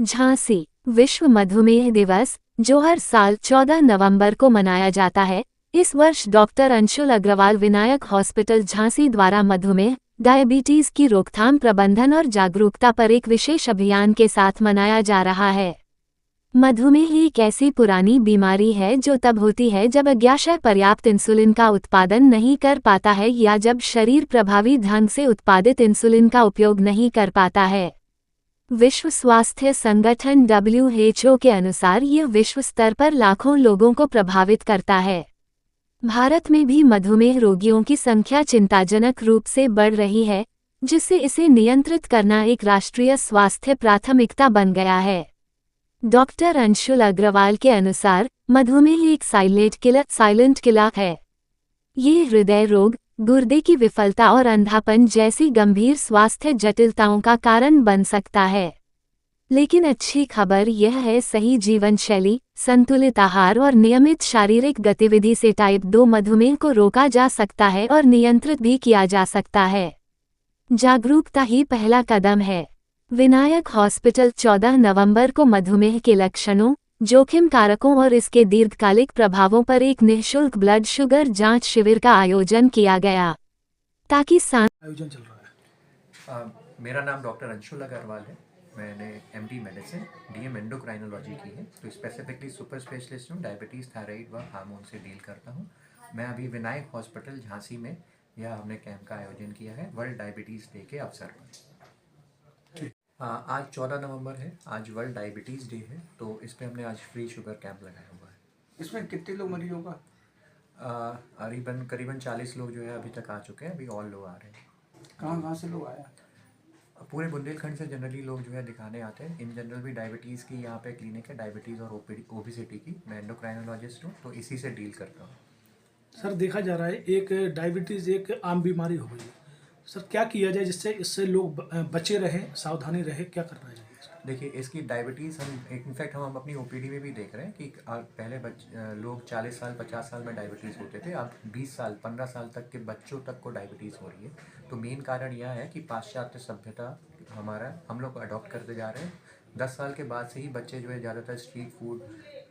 झांसी विश्व मधुमेह दिवस, जो हर साल 14 नवंबर को मनाया जाता है, इस वर्ष डॉक्टर अंशुल अग्रवाल विनायक हॉस्पिटल झांसी द्वारा मधुमेह, डायबिटीज की रोकथाम, प्रबंधन और जागरूकता पर एक विशेष अभियान के साथ मनाया जा रहा है। मधुमेह एक ऐसी पुरानी बीमारी है जो तब होती है जब अग्न्याशय पर्याप्त इंसुलिन का उत्पादन नहीं कर पाता है या जब शरीर प्रभावी ढंग से उत्पादित इंसुलिन का उपयोग नहीं कर पाता है। विश्व स्वास्थ्य संगठन WHO के अनुसार यह विश्व स्तर पर लाखों लोगों को प्रभावित करता है। भारत में भी मधुमेह रोगियों की संख्या चिंताजनक रूप से बढ़ रही है, जिससे इसे नियंत्रित करना एक राष्ट्रीय स्वास्थ्य प्राथमिकता बन गया है। डॉक्टर अंशुल अग्रवाल के अनुसार मधुमेह एक साइलेंट किलर है। ये हृदय रोग, गुर्दे की विफलता और अंधापन जैसी गंभीर स्वास्थ्य जटिलताओं का कारण बन सकता है। लेकिन अच्छी खबर यह है, सही जीवन शैली, संतुलित आहार और नियमित शारीरिक गतिविधि से टाइप 2 मधुमेह को रोका जा सकता है और नियंत्रित भी किया जा सकता है। जागरूकता ही पहला कदम है। विनायक हॉस्पिटल 14 नवंबर को मधुमेह के लक्षणों, जोखिम कारकों और इसके दीर्घकालिक प्रभावों पर एक निःशुल्क ब्लड शुगर जांच शिविर का आयोजन किया गया, ताकि आयोजन चल रहा है। मेरा नाम डॉक्टर अंशुल अग्रवाल है। मैंने MD मेडिसिन DM एंडोक्राइनोलॉजी की है, तो स्पेसिफिकली सुपर स्पेशलिस्ट हूँ। डायबिटीज़, थायराइड व हार्मोन से डील करता हूँ। मैं अभी विनायक हॉस्पिटल झांसी में यह हमने कैंप का आयोजन किया है वर्ल्ड डायबिटीज़ डे के अवसर पर। आज 14 नवंबर है, आज वर्ल्ड डायबिटीज़ डे है, तो इस पर हमने आज फ्री शुगर कैंप लगाया हुआ है। इसमें कितने लोग मरीजों का? करीबन 40 लोग जो है अभी तक आ चुके हैं, अभी और लोग आ रहे हैं। कहाँ से लोग आया? पूरे बुंदेलखंड से जनरली लोग जो है दिखाने आते हैं। इन जनरल भी डायबिटीज़ की यहाँ पे क्लिनिक है, डायबिटीज़ और ओबिसिटी की। मैं एंडोक्राइनोलॉजिस्ट हूँ, तो इसी से डील करता हूँ। सर, देखा जा रहा है एक डायबिटीज़ एक आम बीमारी हो गई है। सर, क्या किया जाए जिससे इससे लोग बचे रहें, सावधानी रहे, क्या करना चाहिए? देखिए, इसकी डायबिटीज़ इनफैक्ट हम अपनी OPD में भी देख रहे हैं कि पहले लोग 40 साल 50 साल में डायबिटीज़ होते थे, अब 20 साल 15 साल तक के बच्चों तक को डायबिटीज़ हो रही है। तो मेन कारण यह है कि पाश्चात्य सभ्यता हम लोग अडॉप्ट करते जा रहे हैं। 10 साल के बाद से ही बच्चे जो है ज़्यादातर स्ट्रीट फूड,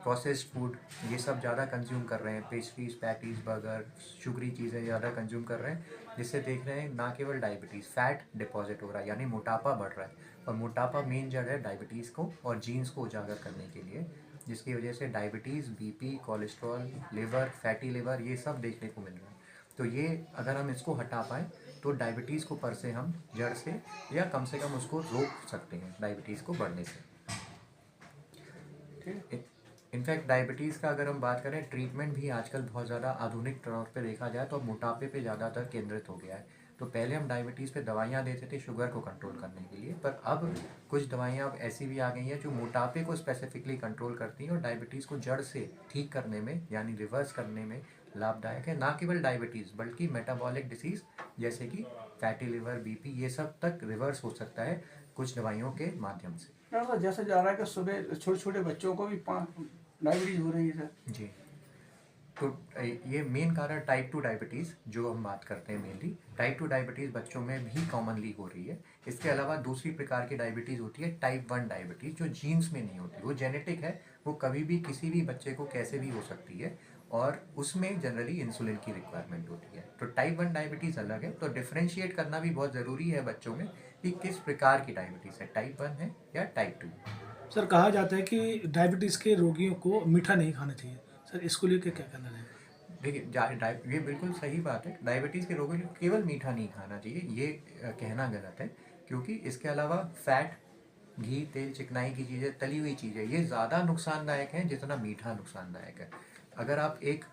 प्रोसेस्ड फूड, ये सब ज़्यादा कंज्यूम कर रहे हैं। पेस्ट्रीज, पैटीज़, बर्गर, शुगरी चीज़ें ज़्यादा कंज्यूम कर रहे हैं, जिससे देख रहे हैं ना केवल डायबिटीज़, फैट डिपॉजिट हो रहा है, यानी मोटापा बढ़ रहा है। और मोटापा मेन जड़ है डायबिटीज़ को और जीन्स को उजागर करने के लिए, जिसकी वजह से diabetes, BP, cholesterol, liver, fatty liver, ये सब देखने को मिल रहा है। तो ये अगर हम इसको हटा पाएँ तो डायबिटीज़ को पर से हम जड़ से या कम से कम उसको रोक सकते हैं डायबिटीज़ को बढ़ने से। इनफैक्ट डायबिटीज़ का अगर हम बात करें, ट्रीटमेंट भी आजकल बहुत ज़्यादा आधुनिक तौर पे देखा जाए तो मोटापे पे ज़्यादातर केंद्रित हो गया है। तो पहले हम डायबिटीज़ पे दवाइयाँ देते थे शुगर को कंट्रोल करने के लिए, पर अब कुछ दवाइयाँ अब ऐसी भी आ गई हैं जो मोटापे को स्पेसिफिकली कंट्रोल करती हैं और डायबिटीज़ को जड़ से ठीक करने में, यानी रिवर्स करने में लाभदायक है। ना केवल डायबिटीज़ बल्कि मेटाबॉलिक डिसीज़ जैसे कि फैटी लिवर, BP, ये सब तक रिवर्स हो सकता है कुछ दवाइयों के माध्यम से। जैसे जा रहा है कि सुबह छोटे छोटे बच्चों को भी डायबिटीज़ हो रही है सर। जी, तो ये मेन कारण टाइप 2 डायबिटीज़ जो हम बात करते हैं, मेनली टाइप 2 डायबिटीज़ बच्चों में भी कॉमनली हो रही है। इसके अलावा दूसरी प्रकार की डायबिटीज़ होती है टाइप 1 डायबिटीज़, जो जीन्स में नहीं होती, वो जेनेटिक है, वो कभी भी किसी भी बच्चे को कैसे भी हो सकती है और उसमें जनरली इंसुलिन की रिक्वायरमेंट होती है। तो टाइप 1 डायबिटीज़ अलग है, तो डिफ्रेंशिएट करना भी बहुत ज़रूरी है बच्चों में कि किस प्रकार की डायबिटीज़ है, टाइप 1 है या टाइप 2। सर, कहा जाता है कि डायबिटीज़ के रोगियों को मीठा नहीं खाना चाहिए। सर, इसको लेकर क्या कहना है? देखिए, ये बिल्कुल सही बात है। डायबिटीज़ के रोगियों को केवल मीठा नहीं खाना चाहिए, ये कहना गलत है, क्योंकि इसके अलावा फैट, घी, तेल, चिकनाई की चीज़ें, तली हुई चीज़ें, ये ज़्यादा नुकसानदायक हैं जितना मीठा नुकसानदायक है। अगर आप एक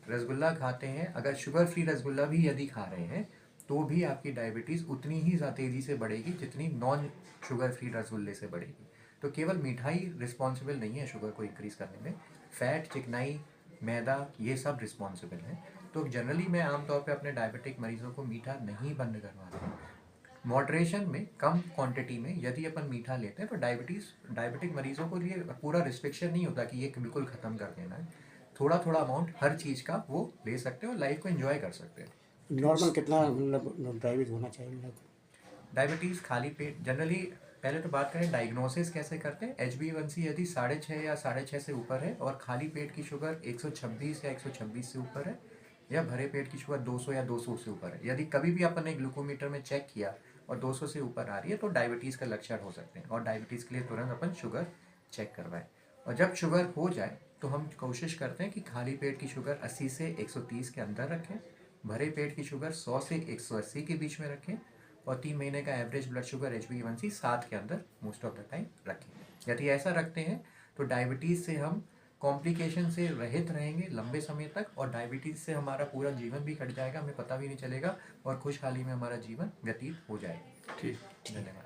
रसगुल्ला खाते हैं, अगर शुगर फ्री रसगुल्ला भी यदि खा रहे हैं, तो भी आपकी डायबिटीज़ उतनी ही तेज़ी से बढ़ेगी जितनी नॉन शुगर फ्री रसगुल्ले से बढ़ेगी। तो केवल मिठाई रिस्पॉन्सिबल नहीं है शुगर को इंक्रीज़ करने में, फैट, चिकनाई, मैदा, ये सब रिस्पॉन्सिबल है। तो जनरली मैं आमतौर पे अपने डायबिटिक मरीज़ों को मीठा नहीं बंद करवाता हूँ। मॉडरेशन में, कम क्वांटिटी में यदि अपन मीठा लेते हैं तो डायबिटिक मरीज़ों को लिए पूरा रिस्ट्रिक्शन नहीं होता कि ये बिल्कुल ख़त्म कर देना है। थोड़ा थोड़ा अमाउंट हर चीज़ का वो ले सकते हैं और लाइफ को एंजॉय कर सकते हैं। नॉर्मल कितना मतलब डायबिटीज होना चाहिए? डायबिटीज़ खाली पेट जनरली पहले तो बात करें डायग्नोसिस कैसे करते हैं। HbA1c यदि 6.5 या 6.5 से ऊपर है और खाली पेट की शुगर 126 या 126 से ऊपर है, या भरे पेट की शुगर 200 या 200 से ऊपर है, यदि कभी भी अपन ने ग्लूकोमीटर में चेक किया और 200 से ऊपर आ रही है तो डायबिटीज़ का लक्षण हो सकते हैं, और डायबिटीज़ के लिए तुरंत अपन शुगर चेक करवाएं। और जब शुगर हो जाए तो हम कोशिश करते हैं कि खाली पेट की शुगर 80 से 130 के अंदर रखें, भरे पेट की शुगर 100 से 180 के बीच में रखें, और 3 महीने का एवरेज ब्लड शुगर HbA1c 7 के अंदर मोस्ट ऑफ द टाइम रखें। यदि ऐसा रखते हैं तो डायबिटीज़ से हम कॉम्प्लिकेशन से रहित रहेंगे लंबे समय तक, और डायबिटीज़ से हमारा पूरा जीवन भी कट जाएगा, हमें पता भी नहीं चलेगा, और खुशहाली में हमारा जीवन व्यतीत हो जाएगा। ठीक। धन्यवाद।